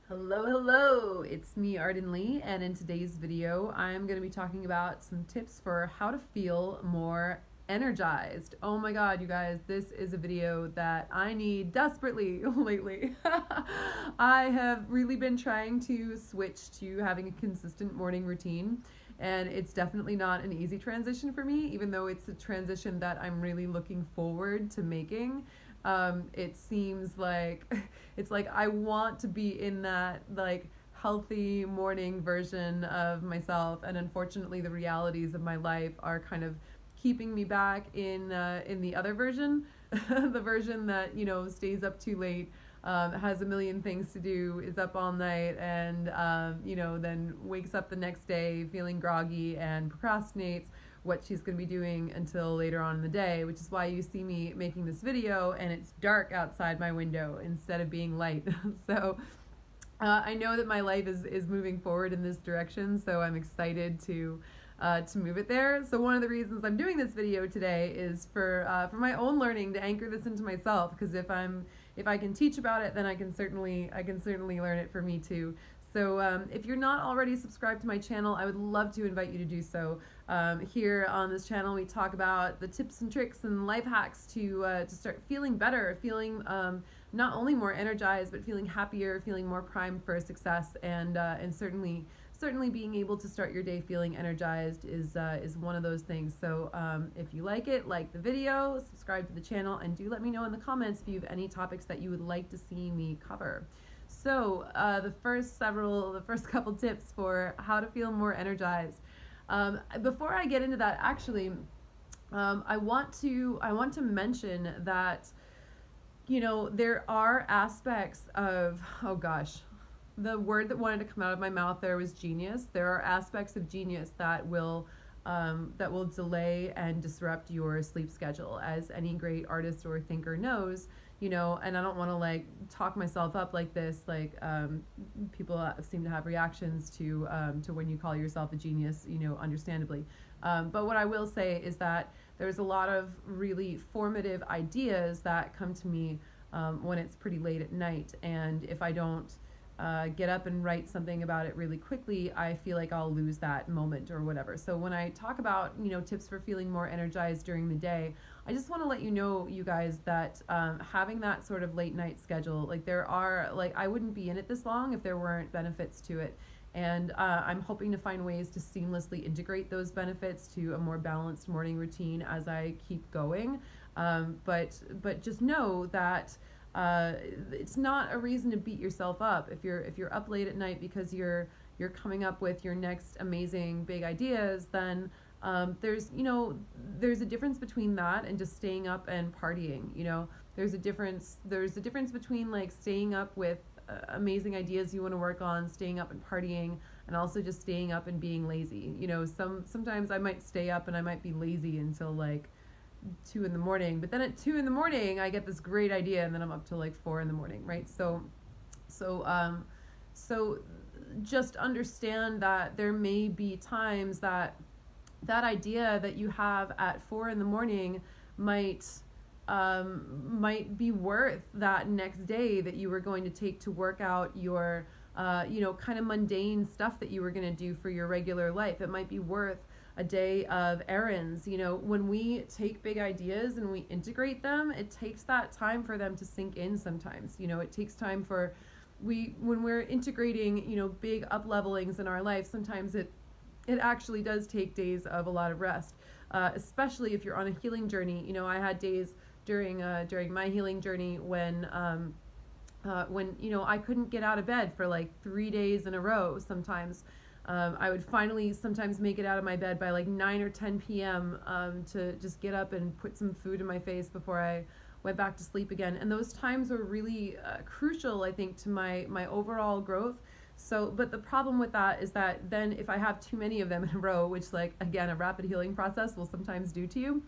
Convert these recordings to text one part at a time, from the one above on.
Hello, it's me, Arden Lee, and in today's video, I'm going to be talking about some tips for how to feel more energized. Oh my god, you guys, this is a video that I need desperately lately. I have really been trying to switch to having a consistent morning routine, and it's definitely not an easy transition for me, even though it's a transition that I'm really looking forward to making. It seems like it's like I want to be in that like healthy morning version of myself, and unfortunately the realities of my life are kind of keeping me back in the other version, the version that stays up too late, has a million things to do, is up all night, and then wakes up the next day feeling groggy and procrastinates what she's going to be doing until later on in the day, which is why you see me making this video and it's dark outside my window instead of being light. So I know that my life is moving forward in this direction, so I'm excited to move it there. So one of the reasons I'm doing this video today is for my own learning, to anchor this into myself, because if I can teach about it, then I can certainly learn it for me too. So if you're not already subscribed to my channel, I would love to invite you to do so. Here on this channel, we talk about the tips and tricks and life hacks to start feeling better, feeling not only more energized, but feeling happier, feeling more primed for success, and certainly being able to start your day feeling energized is one of those things. So if you like it, like the video, subscribe to the channel, and do let me know in the comments if you have any topics that you would like to see me cover. So the first couple tips for how to feel more energized. Before I get into that, actually, I want to mention that there are aspects of, oh gosh, the word that wanted to come out of my mouth there was genius. There are aspects of genius that will delay and disrupt your sleep schedule, as any great artist or thinker knows. And I don't want to like talk myself up like this. Like people seem to have reactions to when you call yourself a genius, understandably. But what I will say is that there's a lot of really formative ideas that come to me when it's pretty late at night, and if I don't get up and write something about it really quickly, I feel like I'll lose that moment or whatever. So when I talk about tips for feeling more energized during the day, I just want to let you know, you guys, that having that sort of late night schedule, I wouldn't be in it this long if there weren't benefits to it. And I'm hoping to find ways to seamlessly integrate those benefits to a more balanced morning routine as I keep going. But just know that it's not a reason to beat yourself up if you're up late at night because you're coming up with your next amazing big ideas. Then there's a difference between that and just staying up and partying. There's a difference between like staying up with amazing ideas you want to work on, staying up and partying, and also just staying up and being lazy. Sometimes I might stay up and I might be lazy until like 2 in the morning, but then at 2 in the morning I get this great idea, and then I'm up till like 4 in the morning, right? So just understand that there may be times that idea that you have at 4 in the morning might be worth that next day that you were going to take to work out your kind of mundane stuff that you were going to do for your regular life. It might be worth a day of errands. When we take big ideas and we integrate them, it takes that time for them to sink in sometimes. It takes time for when we're integrating, big up levelings in our life, sometimes it actually does take days of a lot of rest, especially if you're on a healing journey. I had days during my healing journey when I couldn't get out of bed for like 3 days in a row sometimes. I would finally sometimes make it out of my bed by like 9 or 10 p.m. To just get up and put some food in my face before I went back to sleep again. And those times were really crucial, I think, to my overall growth. So, but the problem with that is that then if I have too many of them in a row, which, like, again, a rapid healing process will sometimes do to you,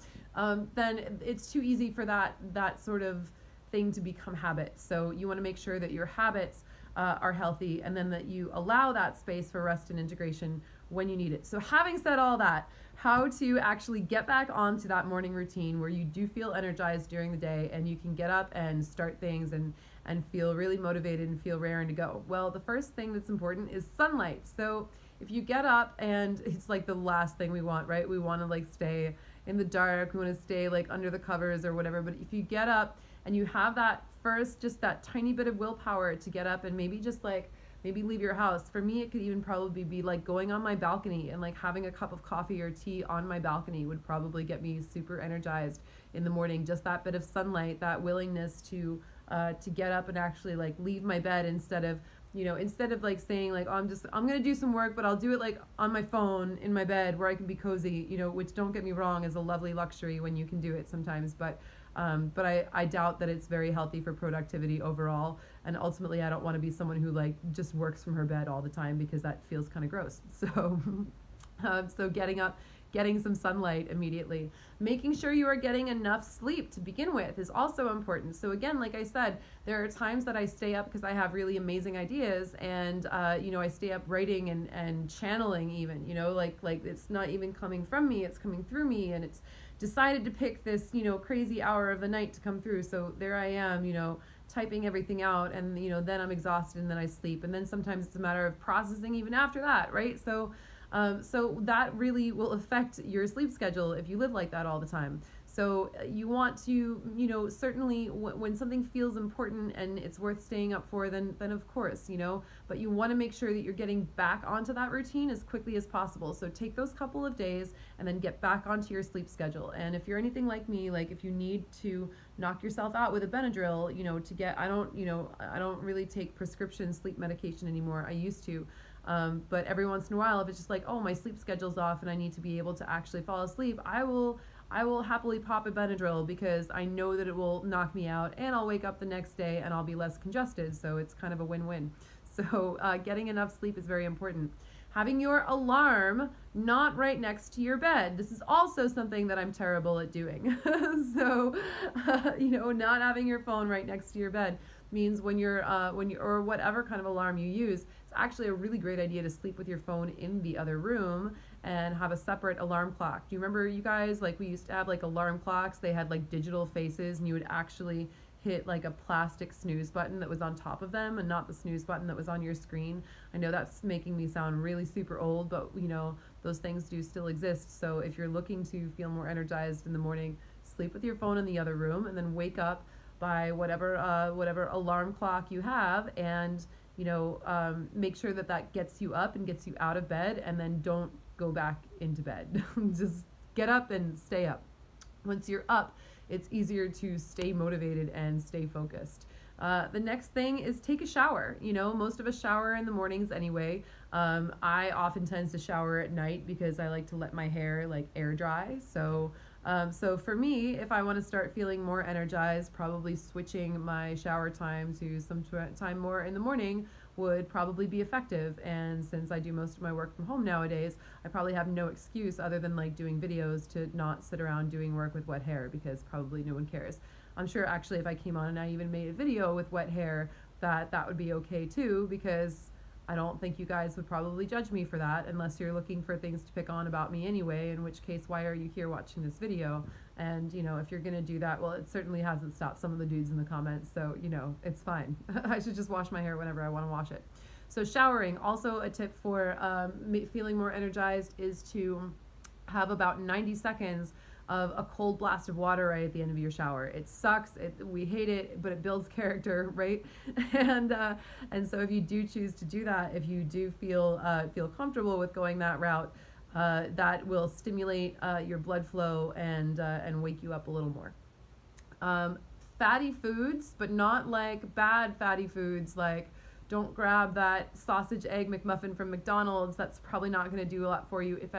then it's too easy for that sort of thing to become habit. So you want to make sure that your habits are healthy, and then that you allow that space for rest and integration when you need it. So having said all that, how to actually get back onto that morning routine where you do feel energized during the day and you can get up and start things and and feel really motivated and feel raring to go? Well, the first thing that's important is sunlight. So if you get up, and it's like the last thing we want, right? We want to like stay in the dark, we want to stay like under the covers or whatever. But if you get up and you have that first, just that tiny bit of willpower to get up and maybe just like maybe leave your house. For me, it could even probably be like going on my balcony and like having a cup of coffee or tea on my balcony would probably get me super energized in the morning. Just that bit of sunlight, that willingness to get up and actually like leave my bed instead of like saying like, oh, I'm gonna do some work, but I'll do it like on my phone in my bed where I can be cozy, which, don't get me wrong, is a lovely luxury when you can do it sometimes, but I doubt that it's very healthy for productivity overall. And ultimately, I don't want to be someone who like just works from her bed all the time, because that feels kind of gross. So, so getting up, getting some sunlight immediately, making sure you are getting enough sleep to begin with is also important. So again, like I said, there are times that I stay up because I have really amazing ideas, and I stay up writing and channeling even, like it's not even coming from me, it's coming through me, and it's decided to pick this, crazy hour of the night to come through. So there I am, typing everything out, and then I'm exhausted, and then I sleep, and then sometimes it's a matter of processing even after that, right? So that really will affect your sleep schedule if you live like that all the time. So you want to, certainly when something feels important and it's worth staying up for, then of course, but you want to make sure that you're getting back onto that routine as quickly as possible. So take those couple of days and then get back onto your sleep schedule. And if you're anything like me, like if you need to knock yourself out with a Benadryl, I don't really take prescription sleep medication anymore. I used to. But every once in a while, if it's just like, oh, my sleep schedule's off and I need to be able to actually fall asleep, I will happily pop a Benadryl, because I know that it will knock me out, and I'll wake up the next day and I'll be less congested. So it's kind of a win-win. So getting enough sleep is very important. Having your alarm not right next to your bed. This is also something that I'm terrible at doing. So, not having your phone right next to your bed means when you're or whatever kind of alarm you use, it's actually a really great idea to sleep with your phone in the other room and have a separate alarm clock. Do you remember, you guys, like we used to have like alarm clocks? They had like digital faces, and you would actually hit like a plastic snooze button that was on top of them, and not the snooze button that was on your screen. I know that's making me sound really super old, but those things do still exist. So if you're looking to feel more energized in the morning, sleep with your phone in the other room, and then wake up by whatever alarm clock you have, and make sure that gets you up and gets you out of bed, and then don't go back into bed. Just get up and stay up. Once you're up, it's easier to stay motivated and stay focused. The next thing is take a shower. Most of us shower in the mornings anyway. I often tend to shower at night because I like to let my hair like air dry. So for me, if I want to start feeling more energized, probably switching my shower time to some time more in the morning would probably be effective. And since I do most of my work from home nowadays, I probably have no excuse other than like doing videos to not sit around doing work with wet hair, because probably no one cares. I'm sure actually if I came on and I even made a video with wet hair, that would be okay too, because I don't think you guys would probably judge me for that, unless you're looking for things to pick on about me anyway, in which case, why are you here watching this video? And, if you're going to do that, well, it certainly hasn't stopped some of the dudes in the comments, so, it's fine. I should just wash my hair whenever I want to wash it. So showering, also a tip for feeling more energized, is to have about 90 seconds of a cold blast of water right at the end of your shower. It sucks. We hate it, but it builds character, right? And so if you do choose to do that, if you do feel comfortable with going that route, that will stimulate your blood flow and wake you up a little more. Fatty foods, but not like bad fatty foods, like don't grab that sausage egg McMuffin from McDonald's. That's probably not going to do a lot for you. If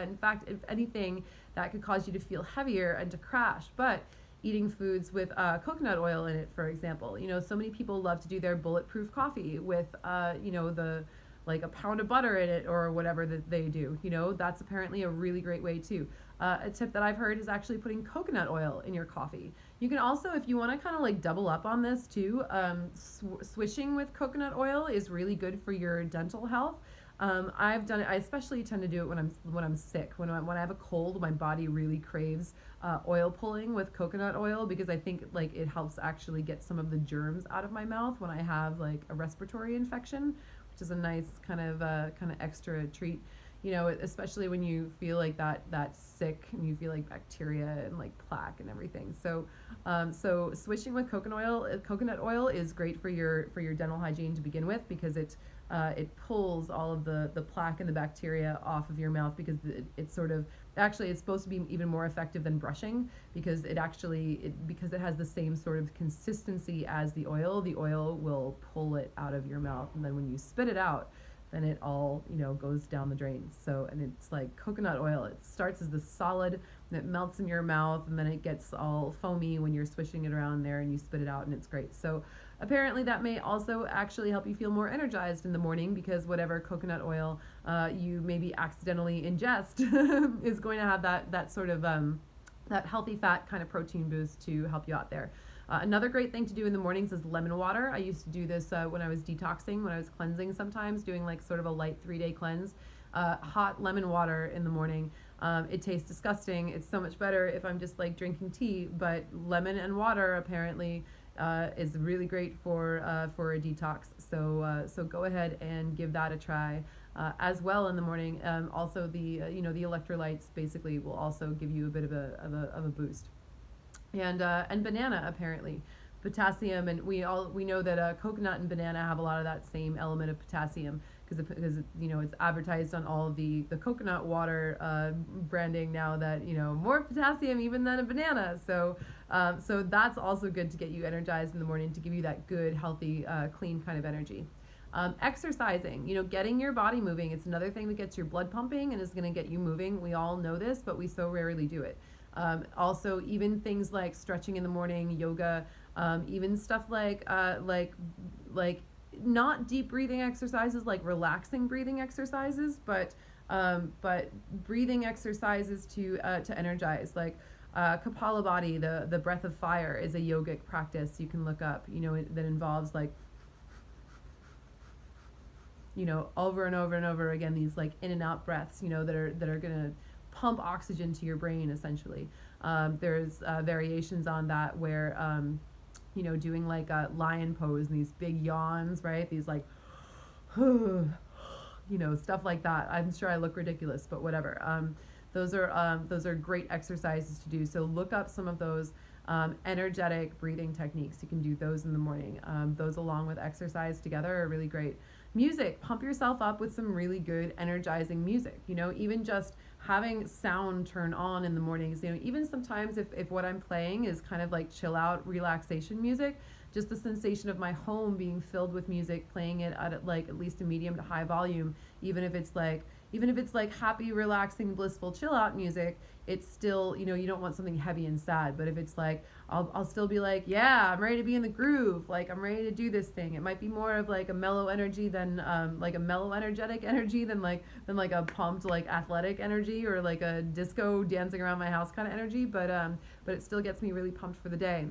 anything, that could cause you to feel heavier and to crash. But eating foods with coconut oil in it, for example. So many people love to do their bulletproof coffee with, like a pound of butter in it or whatever that they do. That's apparently a really great way too. A tip that I've heard is actually putting coconut oil in your coffee. You can also, if you want to kind of like double up on this too, swishing with coconut oil is really good for your dental health. I've done it. I especially tend to do it when I'm sick. When I have a cold, my body really craves oil pulling with coconut oil, because I think like it helps actually get some of the germs out of my mouth when I have like a respiratory infection, which is a nice kind of extra treat. You know, especially when you feel like that sick and you feel like bacteria and like plaque and everything. So switching with coconut oil is great for your dental hygiene to begin with, because it pulls all of the plaque and the bacteria off of your mouth, because it's sort of, actually it's supposed to be even more effective than brushing, because because it has the same sort of consistency as the oil will pull it out of your mouth, and then when you spit it out, then it all, goes down the drain. So, and it's like coconut oil, it starts as the solid and it melts in your mouth, and then it gets all foamy when you're swishing it around there and you spit it out, and it's great. So apparently that may also actually help you feel more energized in the morning, because whatever coconut oil you maybe accidentally ingest is going to have that sort of that healthy fat kind of protein boost to help you out there. Another great thing to do in the mornings is lemon water. I used to do this when I was detoxing, when I was cleansing sometimes, doing like sort of a light 3-day cleanse. Hot lemon water in the morning. It tastes disgusting. It's so much better if I'm just like drinking tea, but lemon and water apparently is really great for a detox. So go ahead and give that a try as well in the morning. Also the the electrolytes basically will also give you a bit of a boost. And banana, apparently potassium, and we know that coconut and banana have a lot of that same element of potassium, because it's advertised on all of the coconut water branding now that more potassium even than a banana. So that's also good to get you energized in the morning, to give you that good, healthy, clean kind of energy. Exercising, getting your body moving, it's another thing that gets your blood pumping and is going to get you moving. We all know this, but we so rarely do it. Also, even things like stretching in the morning, yoga, even stuff like not deep breathing exercises, like relaxing breathing exercises, but breathing exercises to energize, like Kapalabhati, the breath of fire, is a yogic practice you can look up. That involves like over and over and over again, these like in and out breaths, that are gonna pump oxygen to your brain, essentially. There's variations on that where doing like a lion pose and these big yawns, right? These like stuff like that. I'm sure I look ridiculous, but whatever. Those are great exercises to do. So look up some of those energetic breathing techniques. You can do those in the morning. Those along with exercise together are really great. Music, pump yourself up with some really good energizing music. Even just having sound turn on in the mornings. Even sometimes if what I'm playing is kind of like chill out relaxation music, just the sensation of my home being filled with music, playing it at least a medium to high volume, even if it's like happy, relaxing, blissful chill out music, it's still, you don't want something heavy and sad. But if it's like, I'll still be like, yeah, I'm ready to be in the groove, like I'm ready to do this thing. It might be more of like a mellow energy than like a mellow energetic energy than like a pumped like athletic energy, or like a disco dancing around my house kind of energy, but it still gets me really pumped for the day.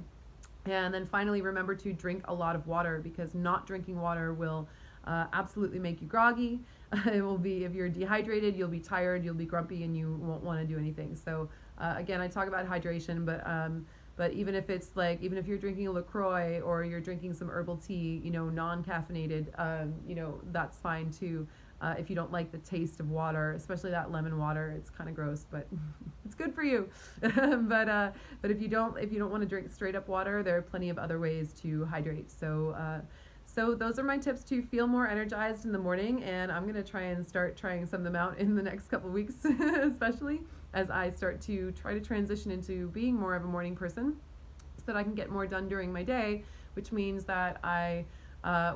And then finally, remember to drink a lot of water, because not drinking water will absolutely make you groggy. It will be, if you're dehydrated, you'll be tired, you'll be grumpy, and you won't want to do anything. So again, I talk about hydration, but even if you're drinking a LaCroix or you're drinking some herbal tea, non-caffeinated, that's fine too. If you don't like the taste of water, especially that lemon water, it's kind of gross, but it's good for you. But if you don't want to drink straight up water, there are plenty of other ways to hydrate. So those are my tips to feel more energized in the morning, and I'm going to start trying some of them out in the next couple of weeks, especially as I start to try to transition into being more of a morning person, so that I can get more done during my day, which means that I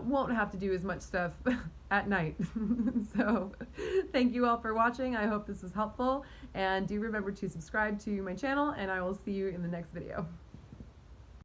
won't have to do as much stuff at night. So thank you all for watching. I hope this was helpful, and do remember to subscribe to my channel, and I will see you in the next video.